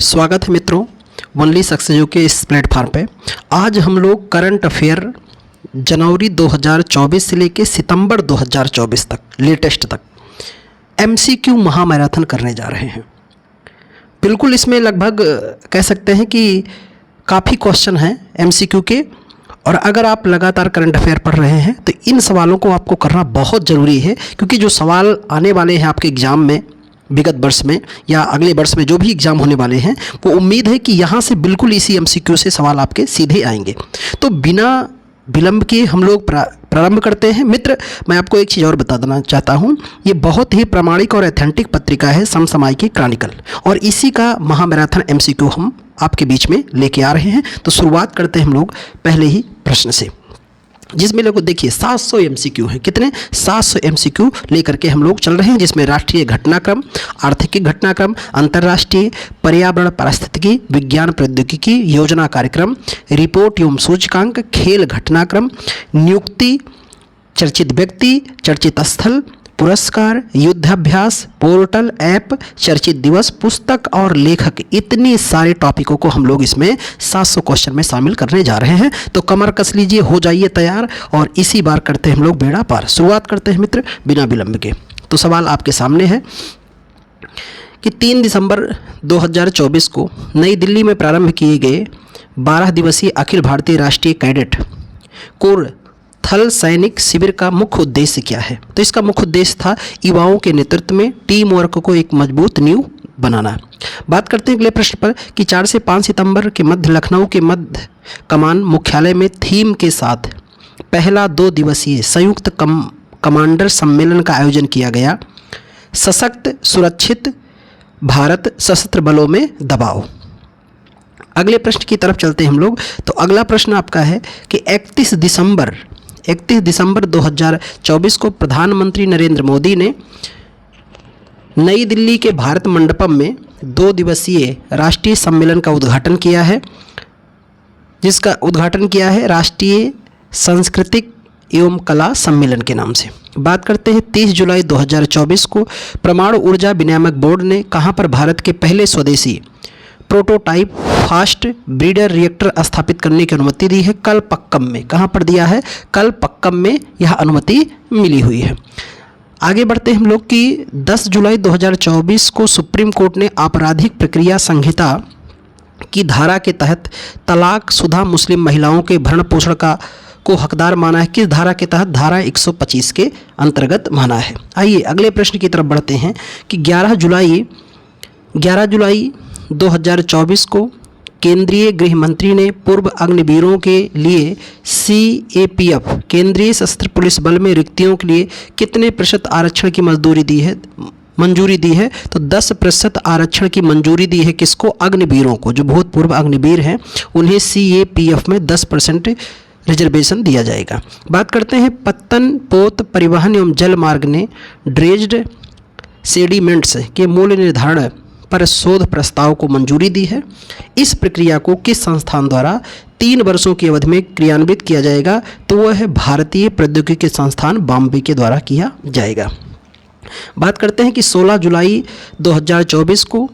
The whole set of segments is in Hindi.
स्वागत है मित्रों, वनली सक्सेस के इस प्लेटफार्म पे। आज हम लोग करंट अफेयर जनवरी 2024 से लेके सितंबर 2024 तक लेटेस्ट तक एमसीक्यू महामैराथन करने जा रहे हैं। बिल्कुल इसमें लगभग कह सकते हैं कि काफ़ी क्वेश्चन हैं एमसीक्यू के, और अगर आप लगातार करंट अफेयर पढ़ रहे हैं तो इन सवालों को आपको करना बहुत ज़रूरी है, क्योंकि जो सवाल आने वाले हैं आपके एग्ज़ाम में विगत वर्ष में या अगले वर्ष में जो भी एग्ज़ाम होने वाले हैं, वो उम्मीद है कि यहाँ से बिल्कुल इसी एमसीक्यू से सवाल आपके सीधे आएंगे। तो बिना विलंब के हम लोग प्रारंभ करते हैं। मित्र, मैं आपको एक चीज़ और बता देना चाहता हूँ, ये बहुत ही प्रामाणिक और ऑथेंटिक पत्रिका है समसामयिकी क्रॉनिकल, और इसी का महामैराथन एमसीक्यू हम आपके बीच में लेके आ रहे हैं। तो शुरुआत करते हैं हम लोग पहले ही प्रश्न से, जिसमें लोग देखिए 700 एमसीक्यू हैं। कितने? 700 एमसीक्यू लेकर के हम लोग चल रहे हैं, जिसमें राष्ट्रीय घटनाक्रम, आर्थिक घटनाक्रम, अंतर्राष्ट्रीय पर्यावरण पारिस्थितिकी, विज्ञान प्रौद्योगिकी, योजना कार्यक्रम, रिपोर्ट एवं सूचकांक, खेल घटनाक्रम, नियुक्ति, चर्चित व्यक्ति, चर्चित स्थल, पुरस्कार, युद्धाभ्यास, पोर्टल, ऐप, चर्चित दिवस, पुस्तक और लेखक, इतनी सारे टॉपिकों को हम लोग इसमें 700 क्वेश्चन में शामिल करने जा रहे हैं। तो कमर कस लीजिए, हो जाइए तैयार, और इसी बार करते हैं हम लोग बेड़ा पार। शुरुआत करते हैं मित्र बिना विलंब के। तो सवाल आपके सामने है कि 3 दिसंबर 2024 को नई दिल्ली में प्रारंभ किए गए 12 दिवसीय अखिल भारतीय राष्ट्रीय कैडेट कोर थल सैनिक शिविर का मुख्य उद्देश्य क्या है? तो इसका मुख्य उद्देश्य था युवाओं के नेतृत्व में टीम वर्क को एक मजबूत नींव बनाना। बात करते हैं अगले प्रश्न पर कि 4 से 5 सितंबर के मध्य लखनऊ के मध्य कमान मुख्यालय में थीम के साथ पहला 2 दिवसीय संयुक्त कमांडर सम्मेलन का आयोजन किया गया। सशक्त सुरक्षित भारत सशस्त्र बलों में दबाव। अगले प्रश्न की तरफ चलते हैं हम लोग। तो अगला प्रश्न आपका है कि 31 दिसंबर 2024 को प्रधानमंत्री नरेंद्र मोदी ने नई दिल्ली के भारत मंडपम में 2 दिवसीय राष्ट्रीय सम्मेलन का उद्घाटन किया है, जिसका उद्घाटन किया है राष्ट्रीय सांस्कृतिक एवं कला सम्मेलन के नाम से। बात करते हैं 30 जुलाई 2024 को परमाणु ऊर्जा विनियामक बोर्ड ने कहां पर भारत के पहले स्वदेशी प्रोटोटाइप फास्ट ब्रीडर रिएक्टर स्थापित करने की अनुमति दी है? कलपक्कम में। कहां पर दिया है? कलपक्कम में यह अनुमति मिली हुई है। आगे बढ़ते हैं हम लोग कि 10 जुलाई 2024 को सुप्रीम कोर्ट ने आपराधिक प्रक्रिया संहिता की धारा के तहत तलाकशुदा मुस्लिम महिलाओं के भरण पोषण को हकदार माना है। किस धारा के तहत? धारा 125 के अंतर्गत माना है। आइए अगले प्रश्न की तरफ बढ़ते हैं कि 11 जुलाई 2024 को केंद्रीय गृह मंत्री ने पूर्व अग्निवीरों के लिए सीएपीएफ केंद्रीय सशस्त्र पुलिस बल में रिक्तियों के लिए कितने प्रतिशत आरक्षण की मंजूरी दी है? तो 10% आरक्षण की मंजूरी दी है। किसको? अग्निवीरों को। जो भूतपूर्व अग्निवीर हैं उन्हें सीएपीएफ में 10% रिजर्वेशन दिया जाएगा। बात करते हैं पत्तन पोत परिवहन एवं जल मार्ग ने ड्रेज्ड सेडिमेंट्स के मूल्य निर्धारण पर शोध प्रस्ताव को मंजूरी दी है। इस प्रक्रिया को किस संस्थान द्वारा 3 वर्षों की अवधि में क्रियान्वित किया जाएगा? तो वह है भारतीय प्रौद्योगिकी संस्थान बॉम्बे के द्वारा किया जाएगा। बात करते हैं कि 16 जुलाई 2024 को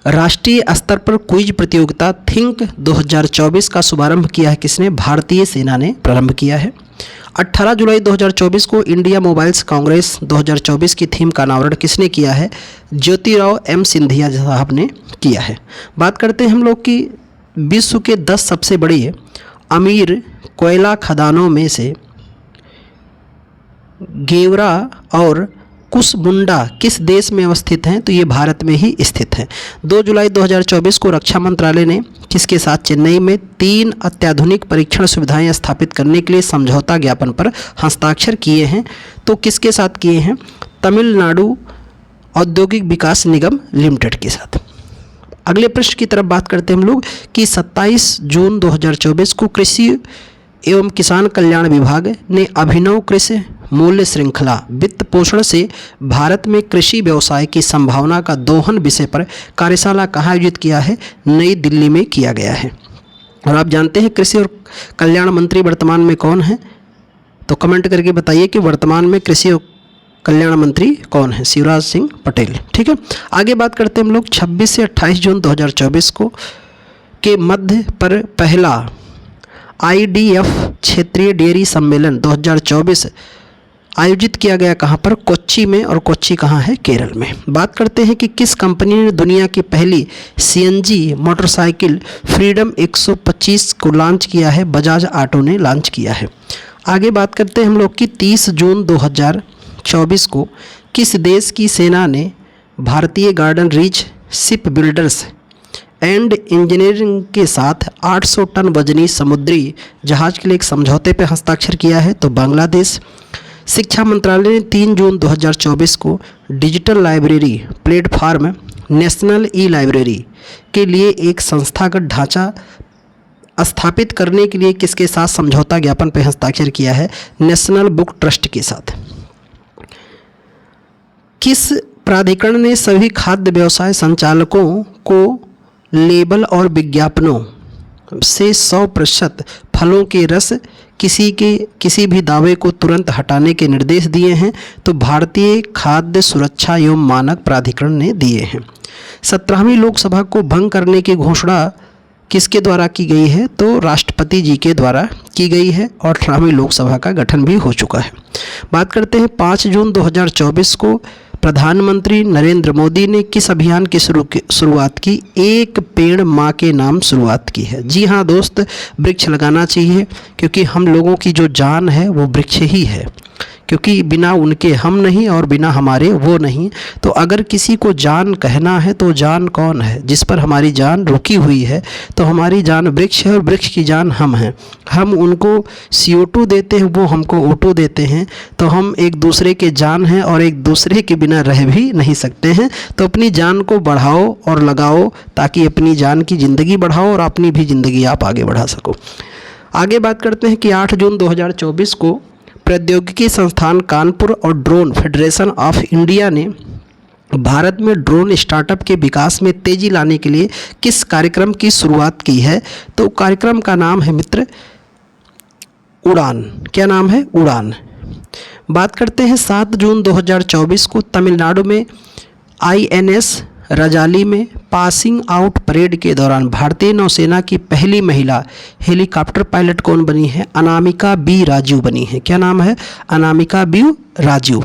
राष्ट्रीय स्तर पर क्विज प्रतियोगिता थिंक 2024 का शुभारंभ किया है किसने? भारतीय सेना ने प्रारंभ किया है। 18 जुलाई 2024 को इंडिया मोबाइल्स कांग्रेस 2024 की थीम का अनावरण किसने किया है? ज्योतिराव एम सिंधिया साहब ने किया है। बात करते हैं हम लोग कि विश्व के 10 सबसे बड़े अमीर कोयला खदानों में से गेवरा और कुसमुंडा किस देश में अवस्थित हैं? तो ये भारत में ही स्थित हैं। 2 जुलाई 2024 को रक्षा मंत्रालय ने किसके साथ चेन्नई में 3 अत्याधुनिक परीक्षण सुविधाएं स्थापित करने के लिए समझौता ज्ञापन पर हस्ताक्षर किए हैं? तो किसके साथ किए हैं? तमिलनाडु औद्योगिक विकास निगम लिमिटेड के साथ। अगले प्रश्न की तरफ बात करते हैं हम लोग कि 27 जून 2024 को कृषि एवं किसान कल्याण विभाग ने अभिनव कृषि मूल्य श्रृंखला वित्त पोषण से भारत में कृषि व्यवसाय की संभावना का दोहन विषय पर कार्यशाला कहाँ आयोजित किया है? नई दिल्ली में किया गया है। और आप जानते हैं कृषि और कल्याण मंत्री वर्तमान में कौन है? तो कमेंट करके बताइए कि वर्तमान में कृषि कल्याण मंत्री कौन है? शिवराज सिंह पटेल। ठीक है, आगे बात करते हैं हम लोग 26 से 28 जून 2024 को के मध्य पर पहला IDF क्षेत्रीय डेयरी सम्मेलन 2024 आयोजित किया गया। कहाँ पर? कोच्चि में, और कोच्चि कहाँ है? केरल में। बात करते हैं कि किस कंपनी ने दुनिया की पहली CNG मोटरसाइकिल फ्रीडम 125 को लॉन्च किया है? बजाज ऑटो ने लॉन्च किया है। आगे बात करते हैं हम लोग कि 30 जून 2024 को किस देश की सेना ने भारतीय garden reach ship builders and engineering के साथ 800 टन वजनी समुद्री जहाज के लिए एक समझौते पर हस्ताक्षर किया है? तो बांग्लादेश। शिक्षा मंत्रालय ने 3 जून 2024 को digital library platform national e-library के लिए एक संस्थागत ढांचा स्थापित करने के लिए किसके साथ समझौता ज्ञापन पर हस्ताक्षर किया है? नेशनल बुक ट्रस्ट के साथ। किस प्राधिकरण ने सभी खाद्य व्यवसाय संचालकों को लेबल और विज्ञापनों से 100% फलों के रस किसी भी दावे को तुरंत हटाने के निर्देश दिए हैं? तो भारतीय खाद्य सुरक्षा एवं मानक प्राधिकरण ने दिए हैं। 17वीं लोकसभा को भंग करने की घोषणा किसके द्वारा की गई है? तो राष्ट्रपति जी के द्वारा की गई है और 18वीं लोकसभा का गठन भी हो चुका है। बात करते हैं 5 जून 2024 को प्रधानमंत्री नरेंद्र मोदी ने किस अभियान की शुरुआत की? एक पेड़ माँ के नाम शुरुआत की है। जी हाँ दोस्त, वृक्ष लगाना चाहिए क्योंकि हम लोगों की जो जान है वो वृक्ष ही है, क्योंकि बिना उनके हम नहीं और बिना हमारे वो नहीं। तो अगर किसी को जान कहना है तो जान कौन है? जिस पर हमारी जान रुकी हुई है। तो हमारी जान वृक्ष है और वृक्ष की जान हम हैं। हम उनको CO2 देते हैं, वो हमको O2 देते हैं। तो हम एक दूसरे के जान हैं और एक दूसरे के बिना रह भी नहीं सकते हैं। तो अपनी जान को बढ़ाओ और लगाओ ताकि अपनी जान की ज़िंदगी बढ़ाओ और अपनी भी ज़िंदगी आप आगे बढ़ा सको। आगे बात करते हैं कि 8 जून 2024 को प्रौद्योगिकी संस्थान कानपुर और ड्रोन फेडरेशन ऑफ इंडिया ने भारत में ड्रोन स्टार्टअप के विकास में तेजी लाने के लिए किस कार्यक्रम की शुरुआत की है? तो कार्यक्रम का नाम है मित्र उड़ान। क्या नाम है? उड़ान। बात करते हैं 7 जून 2024 को तमिलनाडु में INS रजाली में पासिंग आउट परेड के दौरान भारतीय नौसेना की पहली महिला हेलीकॉप्टर पायलट कौन बनी है? अनामिका B राजू बनी है। क्या नाम है? अनामिका B राजू।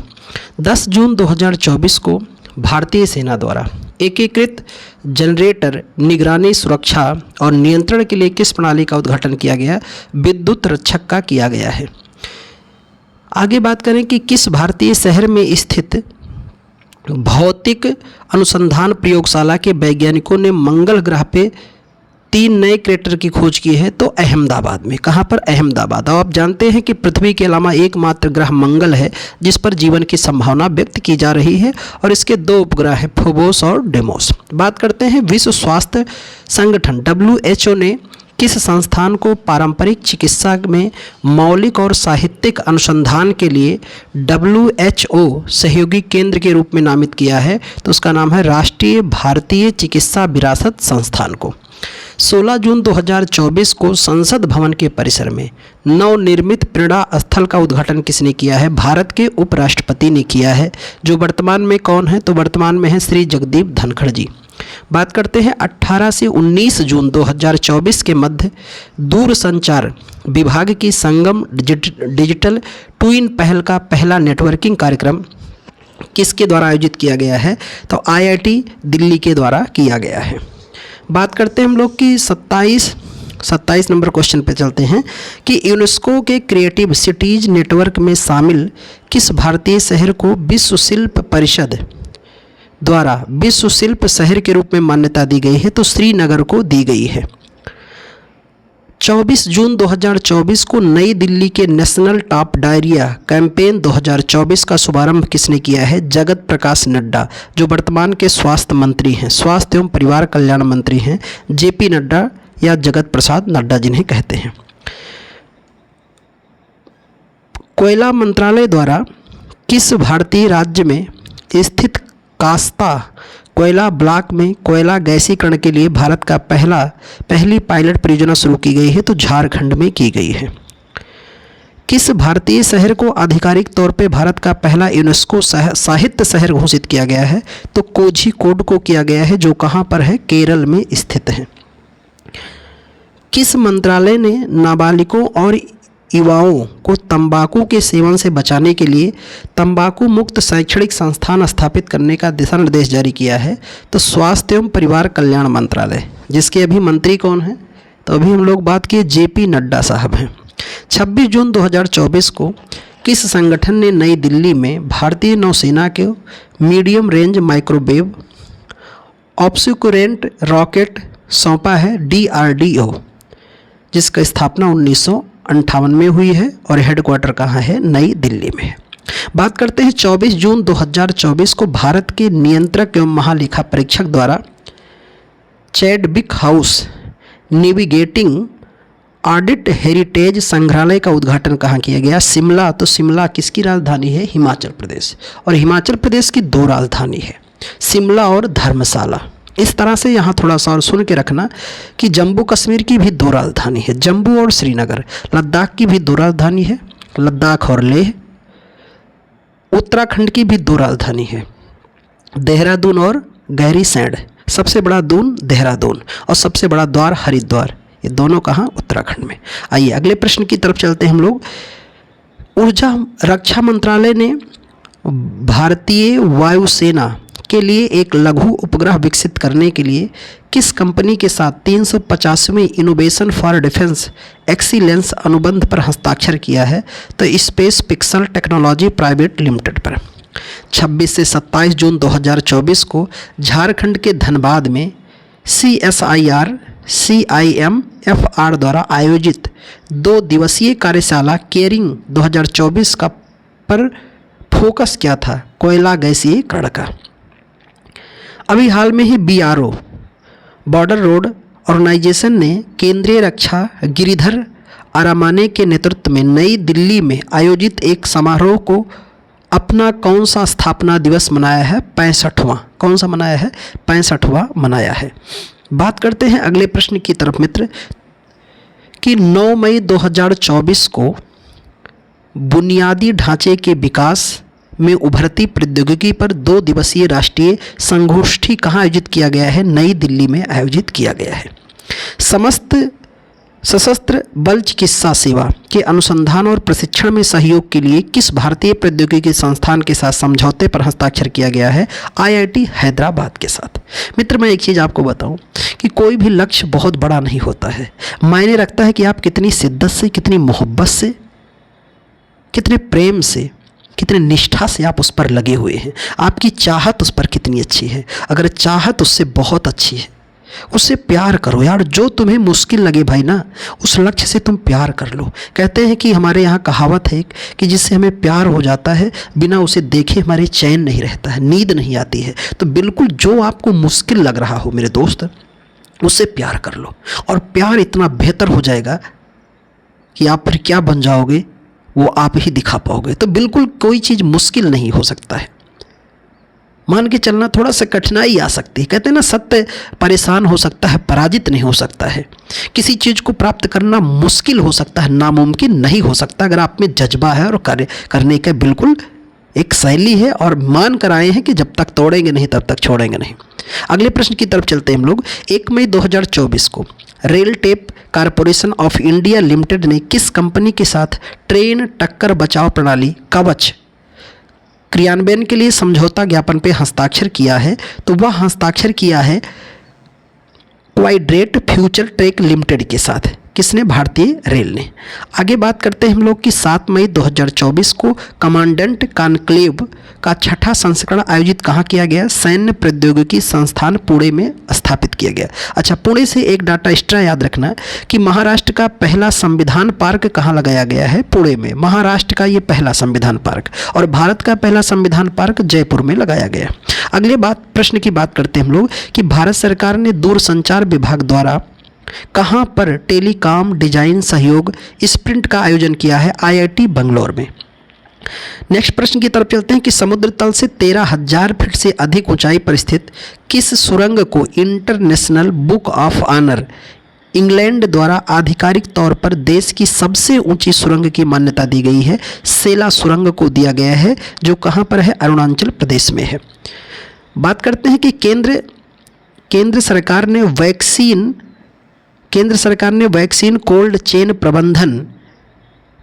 10 जून 2024 को भारतीय सेना द्वारा एकीकृत जनरेटर निगरानी, सुरक्षा और नियंत्रण के लिए किस प्रणाली का उद्घाटन किया गया? विद्युत रक्षक का किया गया है। आगे बात करें कि किस भारतीय शहर में स्थित भौतिक अनुसंधान प्रयोगशाला के वैज्ञानिकों ने मंगल ग्रह पे 3 नए क्रेटर की खोज की है? तो अहमदाबाद में। कहाँ पर? अहमदाबाद। और आप जानते हैं कि पृथ्वी के अलावा एकमात्र ग्रह मंगल है जिस पर जीवन की संभावना व्यक्त की जा रही है और इसके 2 उपग्रह हैं, फोबोस और डेमोस। बात करते हैं विश्व स्वास्थ्य संगठन WHO ने किस संस्थान को पारंपरिक चिकित्सा में मौलिक और साहित्यिक अनुसंधान के लिए WHO सहयोगी केंद्र के रूप में नामित किया है? तो उसका नाम है राष्ट्रीय भारतीय चिकित्सा विरासत संस्थान को। 16 जून 2024 को संसद भवन के परिसर में नवनिर्मित प्रेरणा स्थल का उद्घाटन किसने किया है? भारत के उपराष्ट्रपति ने किया है। जो वर्तमान में कौन है? तो वर्तमान में है श्री जगदीप धनखड़ जी। बात करते हैं 18 से 19 जून 2024 के मध्य दूरसंचार विभाग की संगम डिजिटल ट्विन पहल का पहला नेटवर्किंग कार्यक्रम किसके द्वारा आयोजित किया गया है? तो IIT दिल्ली के द्वारा किया गया है। बात करते हैं हम लोग कि 27 नंबर क्वेश्चन पे चलते हैं कि यूनेस्को के क्रिएटिव सिटीज नेटवर्क में शामिल किस भारतीय शहर को विश्व शिल्प परिषद द्वारा विश्व शिल्प शहर के रूप में मान्यता दी गई है? तो श्रीनगर को दी गई है। 24 जून 2024 को नई दिल्ली के नेशनल टॉप डायरिया कैंपेन 2024 का शुभारंभ किसने किया है? जगत प्रकाश नड्डा, जो वर्तमान के स्वास्थ्य मंत्री हैं, स्वास्थ्य एवं परिवार कल्याण मंत्री हैं, JP नड्डा या जगत प्रसाद नड्डा जिन्हें कहते हैं। कोयला मंत्रालय द्वारा किस भारतीय राज्य में स्थित कास्ता कोयला ब्लॉक में कोयला गैसीकरण के लिए भारत का पहली पायलट परियोजना शुरू की गई है? तो झारखंड में की गई है। किस भारतीय शहर को आधिकारिक तौर पे भारत का पहला यूनेस्को साहित्य शहर घोषित किया गया है? तो कोझिकोड को किया गया है, जो कहाँ पर है? केरल में स्थित है। किस मंत्रालय ने नाबालिगों और युवाओं को तंबाकू के सेवन से बचाने के लिए तंबाकू मुक्त शैक्षणिक संस्थान स्थापित करने का दिशा निर्देश जारी किया है? तो स्वास्थ्य एवं परिवार कल्याण मंत्रालय, जिसके अभी मंत्री कौन हैं? तो अभी हम लोग बात किए जेपी नड्डा साहब हैं। 26 जून 2024 को किस संगठन ने नई दिल्ली में भारतीय नौसेना के मीडियम रेंज माइक्रोवेव ऑब्स्क्यूरेंट रॉकेट सौंपा है? DRDO, जिसका स्थापना 1958 में हुई है और हेडक्वार्टर कहाँ है? नई दिल्ली में है। बात करते हैं 24 जून 2024 को भारत के नियंत्रक एवं महालेखा परीक्षक द्वारा Chadwick house navigating audit heritage संग्रहालय का उद्घाटन कहाँ किया गया? शिमला। तो शिमला किसकी राजधानी है? हिमाचल प्रदेश। और हिमाचल प्रदेश की 2 राजधानी है, शिमला और धर्मशाला। इस तरह से यहाँ थोड़ा सा और सुन के रखना कि जम्मू कश्मीर की भी 2 राजधानी है, जम्मू और श्रीनगर। लद्दाख की भी 2 राजधानी है, लद्दाख और लेह। उत्तराखंड की भी 2 राजधानी है, देहरादून और गहरीसैंण। सबसे बड़ा दून देहरादून और सबसे बड़ा द्वार हरिद्वार। ये दोनों कहाँ? उत्तराखंड में। आइए अगले प्रश्न की तरफ चलते हैं हम लोग। ऊर्जा रक्षा मंत्रालय ने भारतीय वायुसेना के लिए एक लघु उपग्रह विकसित करने के लिए किस कंपनी के साथ 350वें इनोवेशन फॉर डिफेंस एक्सीलेंस अनुबंध पर हस्ताक्षर किया है? तो space pixel technology private limited पर। 26 से 27 जून 2024 को झारखंड के धनबाद में CSIR CIMFR द्वारा आयोजित 2 दिवसीय कार्यशाला केयरिंग 2024 का पर फोकस क्या था? कोयला गैसीकरण का। अभी हाल में ही BRO बॉर्डर रोड ऑर्गेनाइजेशन ने केंद्रीय रक्षा गिरिधर अरामाने के नेतृत्व में नई दिल्ली में आयोजित एक समारोह को अपना कौन सा स्थापना दिवस मनाया है? 65वां। कौन सा मनाया है? 65वां मनाया है। बात करते हैं अगले प्रश्न की तरफ मित्र कि 9 मई 2024 को बुनियादी ढांचे के विकास में उभरती प्रौद्योगिकी पर 2 दिवसीय राष्ट्रीय संगोष्ठी कहाँ आयोजित किया गया है? नई दिल्ली में आयोजित किया गया है। समस्त सशस्त्र बल चिकित्सा सेवा के अनुसंधान और प्रशिक्षण में सहयोग के लिए किस भारतीय प्रौद्योगिकी संस्थान के साथ समझौते पर हस्ताक्षर किया गया है? IIT हैदराबाद के साथ। मित्र मैं एक चीज़ आपको बताऊं कि कोई भी लक्ष्य बहुत बड़ा नहीं होता है, मायने रखता है कि आप कितनी शिद्दत से, कितनी मोहब्बत से, कितने प्रेम से, कितने निष्ठा से आप उस पर लगे हुए हैं। आपकी चाहत उस पर कितनी अच्छी है। अगर चाहत उससे बहुत अच्छी है, उससे प्यार करो यार। जो तुम्हें मुश्किल लगे भाई ना, उस लक्ष्य से तुम प्यार कर लो। कहते हैं कि हमारे यहाँ कहावत है कि जिससे हमें प्यार हो जाता है, बिना उसे देखे हमारे चैन नहीं रहता है, नींद नहीं आती है। तो बिल्कुल जो आपको मुश्किल लग रहा हो मेरे दोस्त, उससे प्यार कर लो और प्यार इतना बेहतर हो जाएगा कि आप फिर क्या बन जाओगे वो आप ही दिखा पाओगे। तो बिल्कुल कोई चीज़ मुश्किल नहीं हो सकता है। मान के चलना थोड़ा सा कठिनाई आ सकती है। कहते हैं ना, सत्य परेशान हो सकता है, पराजित नहीं हो सकता है। किसी चीज़ को प्राप्त करना मुश्किल हो सकता है, नामुमकिन नहीं हो सकता, अगर आप में जज्बा है और कार्य करने का बिल्कुल एक शैली है और मान कर आए हैं कि जब तक तोड़ेंगे नहीं तब तक छोड़ेंगे नहीं। अगले प्रश्न की तरफ चलते हैं हम लोग। 1 मई 2024 को rail tape corporation of India limited ने किस कंपनी के साथ ट्रेन टक्कर बचाव प्रणाली कवच क्रियान्वयन के लिए समझौता ज्ञापन पे हस्ताक्षर किया है? तो वह हस्ताक्षर किया है क्वाड्रेट फ्यूचर ट्रैक लिमिटेड के साथ। किसने? भारतीय रेल ने। आगे बात करते हैं हम लोग कि 7 मई 2024 को कमांडेंट कॉन्क्लेव का 6ठा संस्करण आयोजित कहाँ किया गया? सैन्य प्रौद्योगिकी संस्थान पुणे में स्थापित किया गया। अच्छा, पुणे से एक डाटा एक्स्ट्रा याद रखना कि महाराष्ट्र का पहला संविधान पार्क कहाँ लगाया गया है? पुणे में। महाराष्ट्र का ये पहला संविधान पार्क। और भारत का पहला संविधान पार्क जयपुर में लगाया गया। अगले प्रश्न की बात करते हैं हम लोग कि भारत सरकार ने दूरसंचार विभाग द्वारा कहाँ पर टेलीकॉम डिजाइन सहयोग स्प्रिंट का आयोजन किया है? IIT बंगलौर में। नेक्स्ट प्रश्न की तरफ चलते हैं कि समुद्र तल से 13,000 फीट से अधिक ऊंचाई पर स्थित किस सुरंग को international book of honour England द्वारा आधिकारिक तौर पर देश की सबसे ऊंची सुरंग की मान्यता दी गई है। सेला सुरंग को दिया गया है, जो कहाँ पर है? अरुणाचल प्रदेश में है। बात करते हैं कि केंद्र सरकार ने वैक्सीन कोल्ड चेन प्रबंधन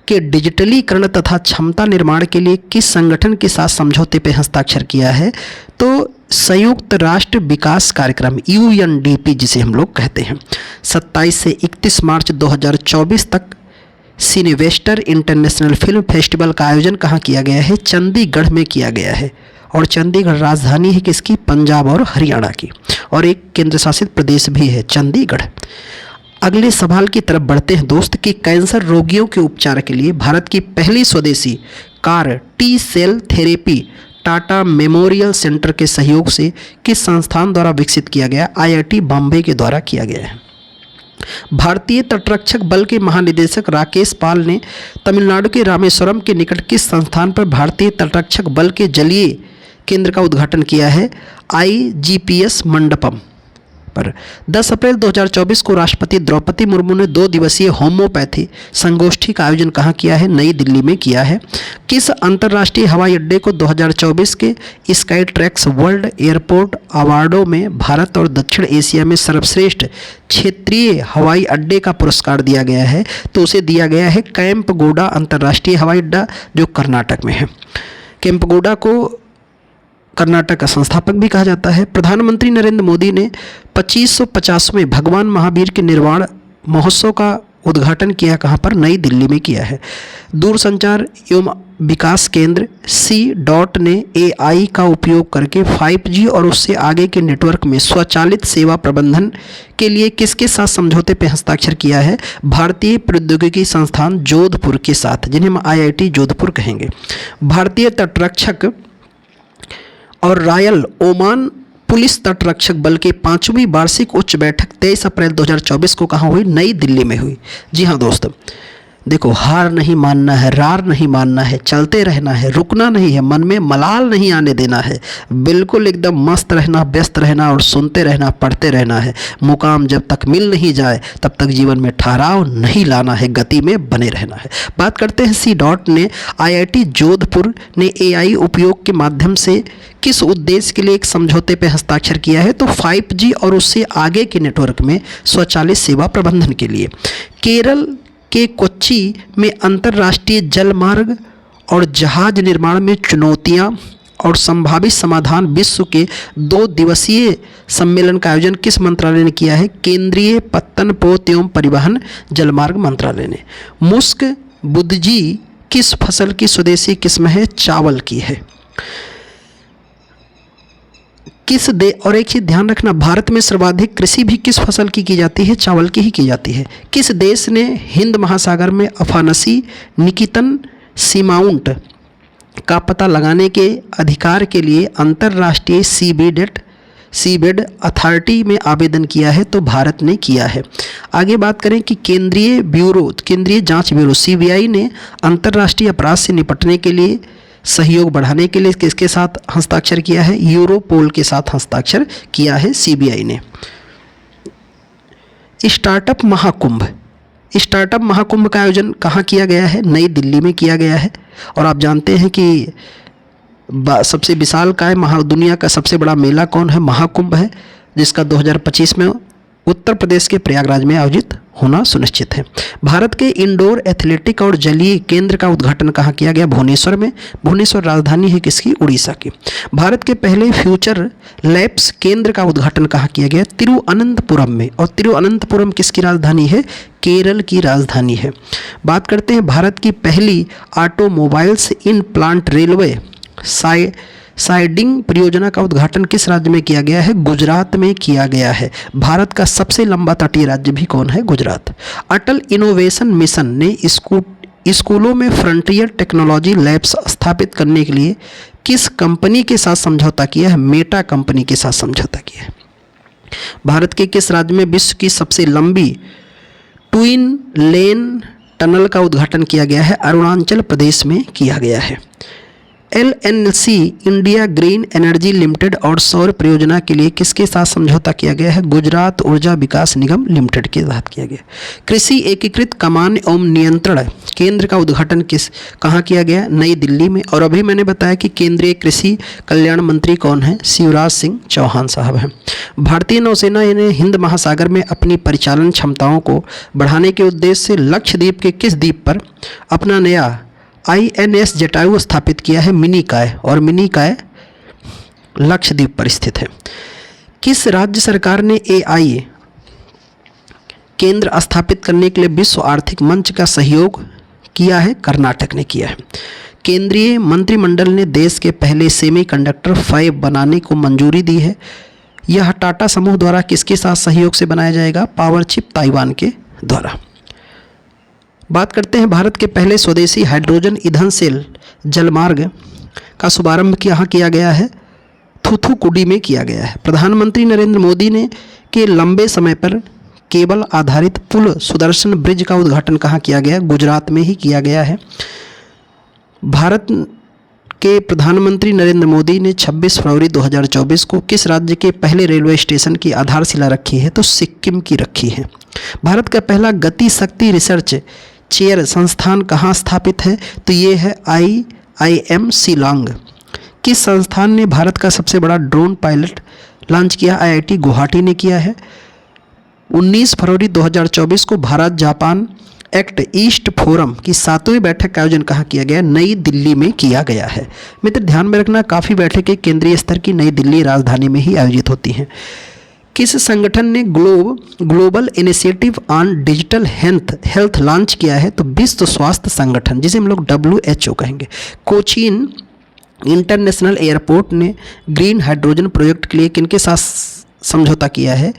के डिजिटलीकरण तथा क्षमता निर्माण के लिए किस संगठन के साथ समझौते पर हस्ताक्षर किया है? तो संयुक्त राष्ट्र विकास कार्यक्रम UNDP जिसे हम लोग कहते हैं। 27 से 31 मार्च 2024 तक सिनेवेस्टर इंटरनेशनल फिल्म फेस्टिवल का आयोजन कहाँ किया गया है? चंडीगढ़ में किया गया है। और चंडीगढ़ राजधानी है किसकी? पंजाब और हरियाणा की, और एक केंद्र शासित प्रदेश भी है चंडीगढ़। अगले सवाल की तरफ बढ़ते हैं दोस्त कि कैंसर रोगियों के उपचार के लिए भारत की पहली स्वदेशी car T cell therapy Tata memorial centre के सहयोग से किस संस्थान द्वारा विकसित किया गया? IIT बॉम्बे के द्वारा किया गया है। भारतीय तटरक्षक बल के महानिदेशक राकेश पाल ने तमिलनाडु के रामेश्वरम के निकट किस संस्थान पर भारतीय तटरक्षक बल के जलीय केंद्र का उद्घाटन किया है? IGPS मंडपम पर। 10 अप्रैल 2024 को राष्ट्रपति द्रौपदी मुर्मू ने 2 दिवसीय होम्योपैथी संगोष्ठी का आयोजन कहाँ किया है? नई दिल्ली में किया है। किस अंतर्राष्ट्रीय हवाई अड्डे को 2024 के स्काई ट्रैक्स वर्ल्ड एयरपोर्ट अवार्डों में भारत और दक्षिण एशिया में सर्वश्रेष्ठ क्षेत्रीय हवाई अड्डे का पुरस्कार दिया गया है? तो उसे दिया गया है कैंपगोडा अंतर्राष्ट्रीय हवाई अड्डा, जो कर्नाटक में है। कैंपगोडा को कर्नाटक का संस्थापक भी कहा जाता है। प्रधानमंत्री नरेंद्र मोदी ने 2550वें भगवान महावीर के निर्वाण महोत्सव का उद्घाटन किया कहाँ पर? नई दिल्ली में किया है। दूरसंचार एवं विकास केंद्र C.DOT ने AI का उपयोग करके 5G और उससे आगे के नेटवर्क में स्वचालित सेवा प्रबंधन के लिए किसके साथ समझौते पर हस्ताक्षर किया है? भारतीय प्रौद्योगिकी संस्थान जोधपुर के साथ, जिन्हें हम IIT जोधपुर कहेंगे। भारतीय तटरक्षक और रॉयल ओमान पुलिस तटरक्षक बल के 5वीं वार्षिक उच्च बैठक 23 अप्रैल 2024 को कहाँ हुई? नई दिल्ली में हुई। जी हाँ दोस्तों, देखो, हार नहीं मानना है, रार नहीं मानना है, चलते रहना है, रुकना नहीं है, मन में मलाल नहीं आने देना है, बिल्कुल एकदम मस्त रहना, व्यस्त रहना और सुनते रहना, पढ़ते रहना है। मुकाम जब तक मिल नहीं जाए तब तक जीवन में ठहराव नहीं लाना है, गति में बने रहना है। बात करते हैं C.DOT ने IIT जोधपुर ने AI उपयोग के माध्यम से किस उद्देश्य के लिए एक समझौते पर हस्ताक्षर किया है? तो 5G और उससे आगे के नेटवर्क में स्वचालित सेवा प्रबंधन के लिए। केरल के कोच्चि में अंतर्राष्ट्रीय जलमार्ग और जहाज निर्माण में चुनौतियां और संभावित समाधान विश्व के 2 दिवसीय सम्मेलन का आयोजन किस मंत्रालय ने किया है? केंद्रीय पत्तन पोत एवं परिवहन जलमार्ग मंत्रालय ने। मुस्क बुद्जी किस फसल की स्वदेशी किस्म है? चावल की है। और एक चीज़ ध्यान रखना, भारत में सर्वाधिक कृषि भी किस फसल की जाती है? चावल की ही की जाती है। किस देश ने हिंद महासागर में अफानसी निकितन सीमाउंट का पता लगाने के अधिकार के लिए अंतर्राष्ट्रीय सीबेड अथॉरिटी में आवेदन किया है? तो भारत ने किया है। आगे बात करें कि केंद्रीय जांच ब्यूरो CBI ने अंतर्राष्ट्रीय अपराध से निपटने के लिए सहयोग बढ़ाने के लिए किसके साथ हस्ताक्षर किया है? यूरोपोल के साथ हस्ताक्षर किया है CBI ने। स्टार्टअप महाकुंभ का आयोजन कहाँ किया गया है? नई दिल्ली में किया गया है। और आप जानते हैं कि सबसे विशालकाय दुनिया का सबसे बड़ा मेला कौन है? महाकुंभ है, जिसका 2025 में उत्तर प्रदेश के प्रयागराज में आयोजित होना सुनिश्चित है। भारत के इंडोर एथलेटिक और जलीय केंद्र का उद्घाटन कहाँ किया गया? भुवनेश्वर में। भुवनेश्वर राजधानी है किसकी? उड़ीसा की। भारत के पहले फ्यूचर लैब्स केंद्र का उद्घाटन कहाँ किया गया? तिरुअनंतपुरम में। और तिरुअनंतपुरम किसकी राजधानी है? केरल की राजधानी है। बात करते हैं भारत की पहली automobiles in plant railway siding परियोजना का उद्घाटन किस राज्य में किया गया है? गुजरात में किया गया है। भारत का सबसे लंबा तटीय राज्य भी कौन है? गुजरात। अटल इनोवेशन मिशन ने स्कूलों में फ्रंटियर टेक्नोलॉजी लैब्स स्थापित करने के लिए किस कंपनी के साथ समझौता किया है? मेटा कंपनी के साथ समझौता किया है। भारत के किस राज्य में विश्व की सबसे लंबी ट्विन लेन टनल का उद्घाटन किया गया है? अरुणाचल प्रदेश में किया गया है। LNC India green energy limited और सौर परियोजना के लिए किसके साथ समझौता किया गया है? गुजरात ऊर्जा विकास निगम लिमिटेड के साथ किया गया। कृषि एकीकृत कमान एवं नियंत्रण केंद्र का उद्घाटन कहाँ किया गया? नई दिल्ली में। और अभी मैंने बताया कि केंद्रीय कृषि कल्याण मंत्री कौन है? शिवराज सिंह चौहान साहब हैं। भारतीय नौसेना ने हिंद महासागर में अपनी परिचालन क्षमताओं को बढ़ाने के उद्देश्य से लक्षद्वीप के किस द्वीप पर अपना नया INS जटायु स्थापित किया है? मिनिकॉय। और मिनिकॉय लक्षद्वीप पर स्थित है। किस राज्य सरकार ने AI केंद्र स्थापित करने के लिए विश्व आर्थिक मंच का सहयोग किया है? कर्नाटक ने किया है। केंद्रीय मंत्रिमंडल ने देश के पहले सेमीकंडक्टर फैब बनाने को मंजूरी दी है। यह टाटा समूह द्वारा किसके साथ सहयोग से बनाया जाएगा? पावरचिप ताइवान के द्वारा। बात करते हैं भारत के पहले स्वदेशी हाइड्रोजन ईंधन सेल जलमार्ग का शुभारंभ यहाँ किया गया है, थूथुकुडी में किया गया है। प्रधानमंत्री नरेंद्र मोदी ने के लंबे समय पर केबल आधारित पुल सुदर्शन ब्रिज का उद्घाटन कहाँ किया गया? गुजरात में ही किया गया है। भारत के प्रधानमंत्री नरेंद्र मोदी ने 26 फरवरी 2024 को किस राज्य के पहले रेलवे स्टेशन की आधारशिला रखी है? तो सिक्किम की रखी है। भारत का पहला गति शक्ति रिसर्च चेयर संस्थान कहाँ स्थापित है? तो ये है IIM शिलांग। किस संस्थान ने भारत का सबसे बड़ा ड्रोन पायलट लॉन्च किया? IIT गुवाहाटी ने किया है। 19 फरवरी 2024 को Bharat Japan act east forum की 7वीं बैठक का आयोजन कहाँ किया गया? नई दिल्ली में किया गया है। मित्र ध्यान में रखना, काफ़ी बैठकें केंद्रीय स्तर की नई दिल्ली राजधानी में ही आयोजित होती हैं। किस संगठन ने global initiative on digital health launch किया है? तो विश्व स्वास्थ्य संगठन, जिसे हम लोग WHO कहेंगे। कोचीन इंटरनेशनल एयरपोर्ट ने ग्रीन हाइड्रोजन प्रोजेक्ट के लिए किनके साथ समझौता किया है?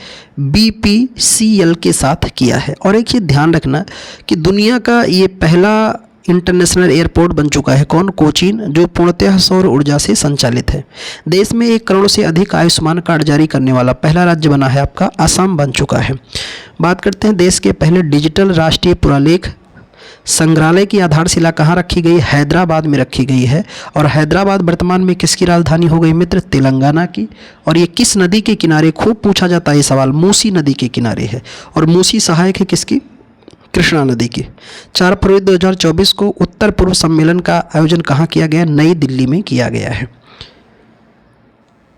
BPCL के साथ किया है। और एक चीज़ ध्यान रखना कि दुनिया का ये पहला इंटरनेशनल एयरपोर्ट बन चुका है। कौन? कोचीन, जो पूर्णतः सौर ऊर्जा से संचालित है। देश में 1 करोड़ से अधिक आयुष्मान कार्ड जारी करने वाला पहला राज्य बना है आपका असम बन चुका है। बात करते हैं देश के पहले डिजिटल राष्ट्रीय पुरालेख संग्रहालय की आधारशिला कहाँ रखी गई? हैदराबाद में रखी गई है। और हैदराबाद वर्तमान में किसकी राजधानी हो गई मित्र? तेलंगाना की। और ये किस नदी के किनारे? खूब पूछा जाता है ये सवाल। मूसी नदी के किनारे है। और मूसी सहायक है किसकी? कृष्णा नदी की। 4 फरवरी 2024 को उत्तर पूर्व सम्मेलन का आयोजन कहाँ किया गया? नई दिल्ली में किया गया है।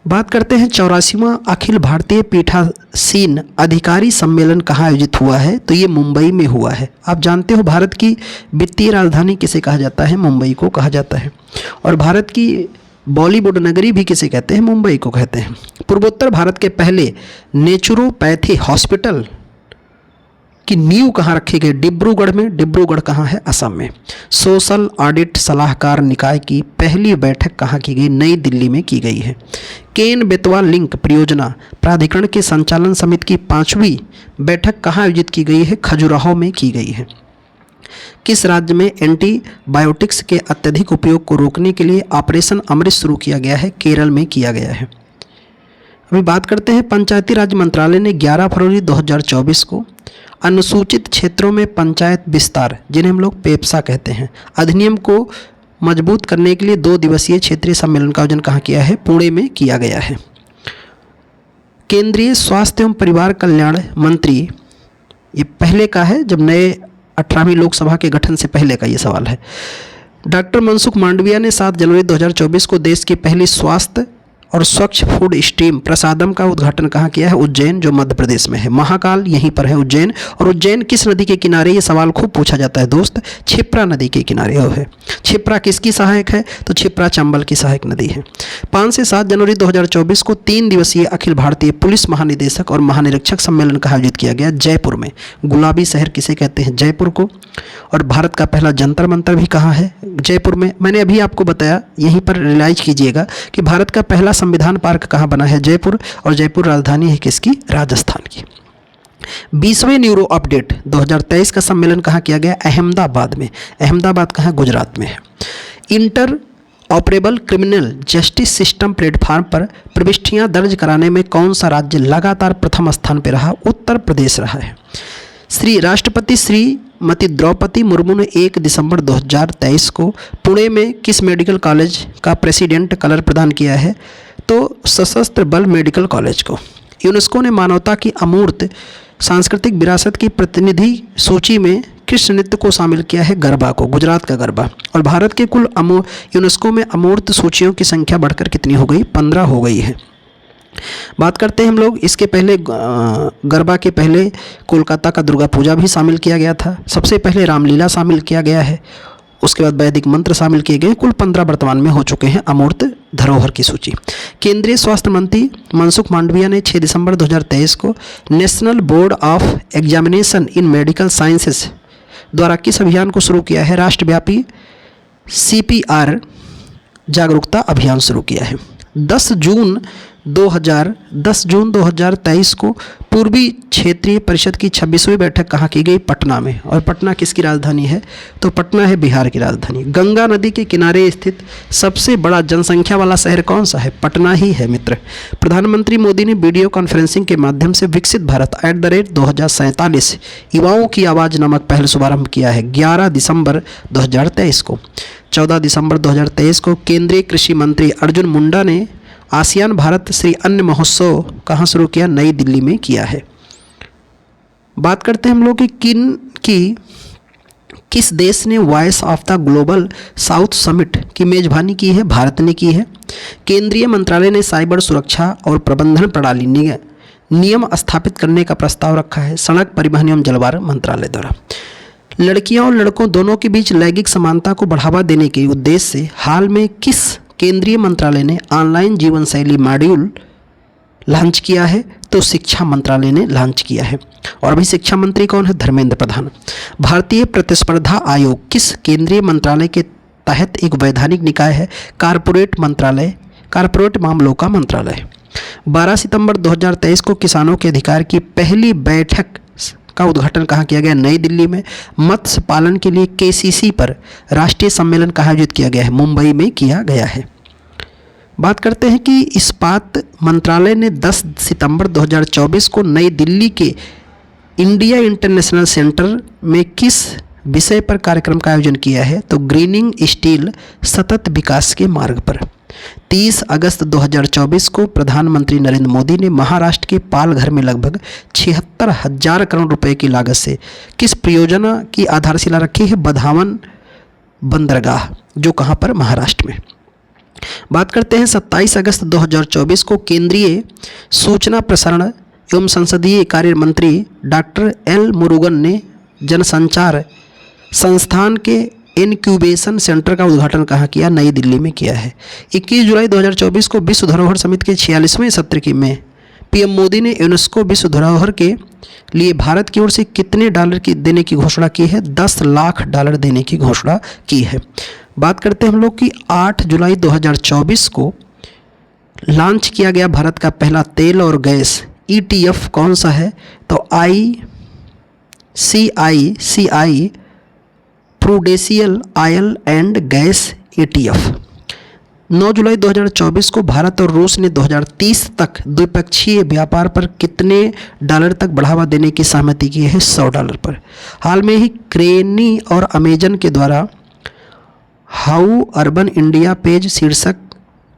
बात करते हैं 84वां अखिल भारतीय पीठासीन अधिकारी सम्मेलन कहाँ आयोजित हुआ है? तो ये मुंबई में हुआ है। आप जानते हो भारत की वित्तीय राजधानी किसे कहा जाता है? मुंबई को कहा जाता है। और भारत की बॉलीवुड नगरी भी किसे कहते हैं? मुंबई को कहते हैं। पूर्वोत्तर भारत के पहले नेचुरोपैथी हॉस्पिटल की नींव कहाँ रखी गई? डिब्रूगढ़ में। डिब्रूगढ़ कहाँ है? असम में। सोशल ऑडिट सलाहकार निकाय की पहली बैठक कहाँ की गई? नई दिल्ली में की गई है। केन बेतवा लिंक परियोजना प्राधिकरण के संचालन समिति की 5वीं बैठक कहाँ आयोजित की गई है? खजुराहो में की गई है। किस राज्य में एंटीबायोटिक्स के अत्यधिक उपयोग को रोकने के लिए ऑपरेशन अमृत शुरू किया गया है? केरल में किया गया है। अभी बात करते हैं पंचायती राज मंत्रालय ने 11 फरवरी 2024 को अनुसूचित क्षेत्रों में पंचायत विस्तार, जिन्हें हम लोग पेप्सा कहते हैं, अधिनियम को मजबूत करने के लिए 2 दिवसीय क्षेत्रीय सम्मेलन का आयोजन कहाँ किया है? पुणे में किया गया है। केंद्रीय स्वास्थ्य एवं परिवार कल्याण मंत्री, ये पहले का है जब नए 18वीं लोकसभा के गठन से पहले का ये सवाल है। डॉक्टर मनसुख मांडविया ने 7 जनवरी 2024 को देश की पहली स्वास्थ्य और स्वच्छ फूड स्ट्रीम प्रसादम का उद्घाटन कहाँ किया है? उज्जैन, जो मध्य प्रदेश में है। महाकाल यहीं पर है उज्जैन। और उज्जैन किस नदी के किनारे? ये सवाल खूब पूछा जाता है दोस्त। क्षिप्रा नदी के किनारे है। क्षिप्रा किसकी सहायक है? तो क्षिप्रा चंबल की सहायक नदी है। 5 से 7 जनवरी 2024 को 3 दिवसीय अखिल भारतीय पुलिस महानिदेशक और महानिरीक्षक सम्मेलन का आयोजित किया गया जयपुर में। गुलाबी शहर किसे कहते हैं? जयपुर को। और भारत का पहला जंतर मंतर भी कहाँ है? जयपुर में। मैंने अभी आपको बताया, यहीं पर रियलाइज कीजिएगा कि भारत का पहला संविधान पार्क कहाँ बना है? जयपुर। और जयपुर राजधानी है किसकी? राजस्थान की। 20वें न्यूरो अपडेट 2023 का सम्मेलन कहाँ किया गया? अहमदाबाद में। अहमदाबाद कहाँ? गुजरात में है। Inter operable criminal justice system platform पर प्रविष्टियाँ दर्ज कराने में कौन सा राज्य लगातार प्रथम स्थान पर रहा? उत्तर प्रदेश रहा है। राष्ट्रपति श्री श्रीमती द्रौपदी मुर्मू ने 1 दिसंबर 2023 को पुणे में किस मेडिकल कॉलेज का प्रेसिडेंट कलर प्रदान किया है? तो सशस्त्र बल मेडिकल कॉलेज को। यूनेस्को ने मानवता की अमूर्त सांस्कृतिक विरासत की प्रतिनिधि सूची में किस नृत्य को शामिल किया है? गरबा को, गुजरात का गरबा। और भारत के कुल यूनेस्को में अमूर्त सूचियों की संख्या बढ़कर कितनी हो गई? 15 हो गई है। बात करते हैं हम लोग, इसके पहले गरबा के पहले कोलकाता का दुर्गा पूजा भी शामिल किया गया था। सबसे पहले रामलीला शामिल किया गया है, उसके बाद वैदिक मंत्र शामिल किए गए। कुल 15 वर्तमान में हो चुके हैं अमूर्त धरोहर की सूची। केंद्रीय स्वास्थ्य मंत्री मनसुख मांडविया ने 6 दिसंबर 2023 को national board of examination in medical sciences द्वारा किस अभियान को शुरू किया है? राष्ट्रव्यापी CPR जागरूकता अभियान शुरू किया है। 10 जून 2023 को पूर्वी क्षेत्रीय परिषद की 26वीं बैठक कहाँ की गई? पटना में। और पटना किसकी राजधानी है? तो पटना है बिहार की राजधानी। गंगा नदी के किनारे स्थित सबसे बड़ा जनसंख्या वाला शहर कौन सा है? पटना ही है मित्र। प्रधानमंत्री मोदी ने वीडियो कॉन्फ्रेंसिंग के माध्यम से विकसित भारत @2047 युवाओं की आवाज़ नामक पहल शुभारंभ किया है 11 दिसंबर 2023 को। 14 दिसंबर 2023 को केंद्रीय कृषि मंत्री अर्जुन मुंडा ने आसियान भारत श्री अन्न महोत्सव कहाँ शुरू किया? नई दिल्ली में किया है। बात करते हैं हम लोग कि किस देश ने voice of the global south summit की मेजबानी की है? भारत ने की है। केंद्रीय मंत्रालय ने साइबर सुरक्षा और प्रबंधन प्रणाली नियम स्थापित करने का प्रस्ताव रखा है सड़क परिवहन एवं जलवायु मंत्रालय द्वारा। लड़कियों और लड़कों दोनों के बीच लैंगिक समानता को बढ़ावा देने के उद्देश्य से हाल में किस केंद्रीय मंत्रालय ने ऑनलाइन जीवन शैली मॉड्यूल लॉन्च किया है? तो शिक्षा मंत्रालय ने लॉन्च किया है। और अभी शिक्षा मंत्री कौन है? धर्मेंद्र प्रधान। भारतीय प्रतिस्पर्धा आयोग किस केंद्रीय मंत्रालय के तहत एक वैधानिक निकाय है? कारपोरेट मंत्रालय, कारपोरेट मामलों का मंत्रालय। 12 सितंबर 2023 को किसानों के अधिकार की पहली बैठक का उद्घाटन कहाँ किया गया? नई दिल्ली में। मत्स्य पालन के लिए KCC पर राष्ट्रीय सम्मेलन कहाँ आयोजित किया गया है? मुंबई में किया गया है। बात करते हैं कि इस्पात मंत्रालय ने 10 सितंबर 2024 को नई दिल्ली के इंडिया इंटरनेशनल सेंटर में किस विषय पर कार्यक्रम का आयोजन किया है? तो ग्रीनिंग स्टील सतत विकास के मार्ग पर। 30 अगस्त 2024 को प्रधानमंत्री नरेंद्र मोदी ने महाराष्ट्र के पालघर में लगभग 76,000 करोड़ रुपए की लागत से किस परियोजना की आधारशिला रखी है? बधावन बंदरगाह, जो कहाँ पर? महाराष्ट्र में। बात करते हैं 27 अगस्त 2024 को केंद्रीय सूचना प्रसारण एवं संसदीय कार्य मंत्री डॉक्टर L मुरुगन ने जनसंचार संस्थान के इनक्यूबेशन सेंटर का उद्घाटन कहाँ किया? नई दिल्ली में किया है। 21 जुलाई 2024 को विश्व धरोहर समिति के 46वें सत्र में PM मोदी ने यूनेस्को विश्व धरोहर के लिए भारत की ओर से कितने डॉलर की देने की घोषणा की है? 10 लाख डॉलर देने की घोषणा की है। बात करते हैं हम लोग कि 8 जुलाई 2024 को लॉन्च किया गया भारत का पहला तेल और गैस ETF कौन सा है? तो ICICI prudential oil and gas ETF। 9 जुलाई 2024 को भारत और रूस ने 2030 तक द्विपक्षीय व्यापार पर कितने डॉलर तक बढ़ावा देने की सहमति की है? $100 पर। हाल में ही क्रेनी और अमेजन के द्वारा हाउ अर्बन इंडिया पेज शीर्षक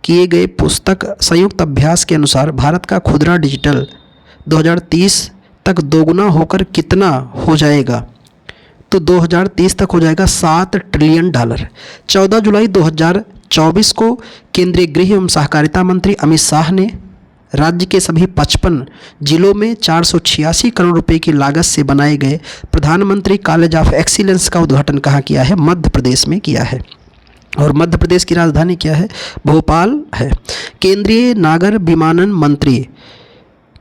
किए गए पुस्तक संयुक्त अभ्यास के अनुसार भारत का खुदरा डिजिटल 2030 तक दोगुना होकर कितना हो जाएगा? तो 2030 तक हो जाएगा $7 ट्रिलियन। 14 जुलाई 2024 को केंद्रीय गृह एवं सहकारिता मंत्री अमित शाह ने राज्य के सभी 55 जिलों में 486 करोड़ रुपए की लागत से बनाए गए प्रधानमंत्री कॉलेज ऑफ एक्सीलेंस का उद्घाटन कहाँ किया है? मध्य प्रदेश में किया है। और मध्य प्रदेश की राजधानी क्या है? भोपाल है। केंद्रीय नागर विमानन मंत्री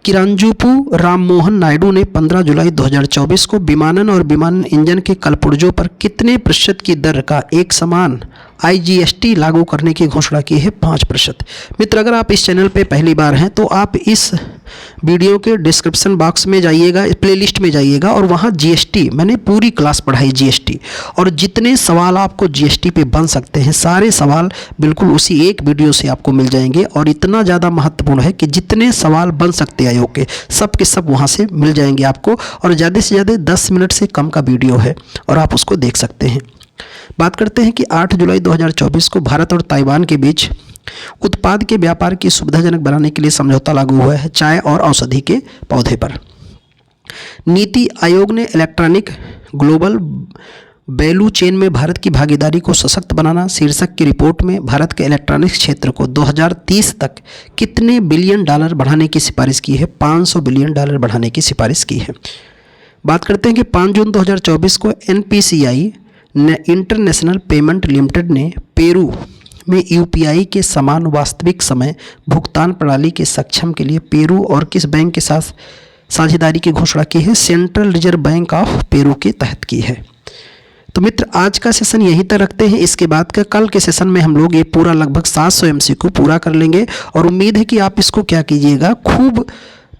किरंजुपु राममोहन नायडू ने 15 जुलाई 2024 को विमानन और विमानन इंजन के कलपुर्जों पर कितने प्रतिशत की दर का एक समान IGST लागू करने की घोषणा की है? 5%। मित्र, अगर आप इस चैनल पे पहली बार हैं तो आप इस वीडियो के डिस्क्रिप्शन बॉक्स में जाइएगा, प्लेलिस्ट में जाइएगा और वहाँ GST मैंने पूरी क्लास पढ़ाई GST, और जितने सवाल आपको GST पे बन सकते हैं सारे सवाल बिल्कुल उसी एक वीडियो से आपको मिल जाएंगे। और इतना ज़्यादा महत्वपूर्ण है कि जितने सवाल बन सकते हैं आयोग के सब वहाँ से मिल जाएंगे आपको। और ज़्यादा से ज़्यादा 10 मिनट से कम का वीडियो है और आप उसको देख सकते हैं। बात करते हैं कि 8 जुलाई 2024 को भारत और ताइवान के बीच उत्पाद के व्यापार की सुविधाजनक बनाने के लिए समझौता लागू हुआ है चाय और औषधि के पौधे पर। नीति आयोग ने इलेक्ट्रॉनिक ग्लोबल वैल्यू चेन में भारत की भागीदारी को सशक्त बनाना शीर्षक की रिपोर्ट में भारत के इलेक्ट्रॉनिक्स क्षेत्र को 2030 तक कितने बिलियन डॉलर बढ़ाने की सिफारिश की है? 500 बिलियन डॉलर बढ़ाने की सिफारिश की है। बात करते हैं कि 5 जून 2024 को NPCI इंटरनेशनल पेमेंट लिमिटेड ने पेरू में UPI के समान वास्तविक समय भुगतान प्रणाली के सक्षम के लिए पेरू और किस बैंक के साथ साझेदारी की घोषणा की है? Central reserve bank of Peru के तहत की है। तो मित्र, आज का सेशन यहीं तक रखते हैं। इसके बाद का कल के सेशन में हम लोग ये पूरा लगभग 700 MCQ पूरा कर लेंगे और उम्मीद है कि आप इसको क्या कीजिएगा, खूब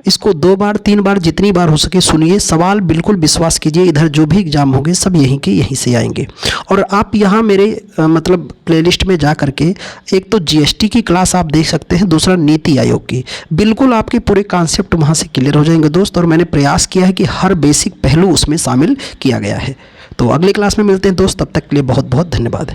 इसको 2 बार 3 बार जितनी बार हो सके सुनिए। सवाल बिल्कुल विश्वास कीजिए, इधर जो भी एग्जाम होंगे सब यहीं से आएंगे। और आप यहाँ मेरे मतलब प्लेलिस्ट में जा करके एक तो GST की क्लास आप देख सकते हैं, दूसरा नीति आयोग की, बिल्कुल आपके पूरे कॉन्सेप्ट वहाँ से क्लियर हो जाएंगे दोस्त। और मैंने प्रयास किया है कि हर बेसिक पहलू उसमें शामिल किया गया है। तो अगली क्लास में मिलते हैं दोस्त, तब तक के लिए बहुत बहुत धन्यवाद।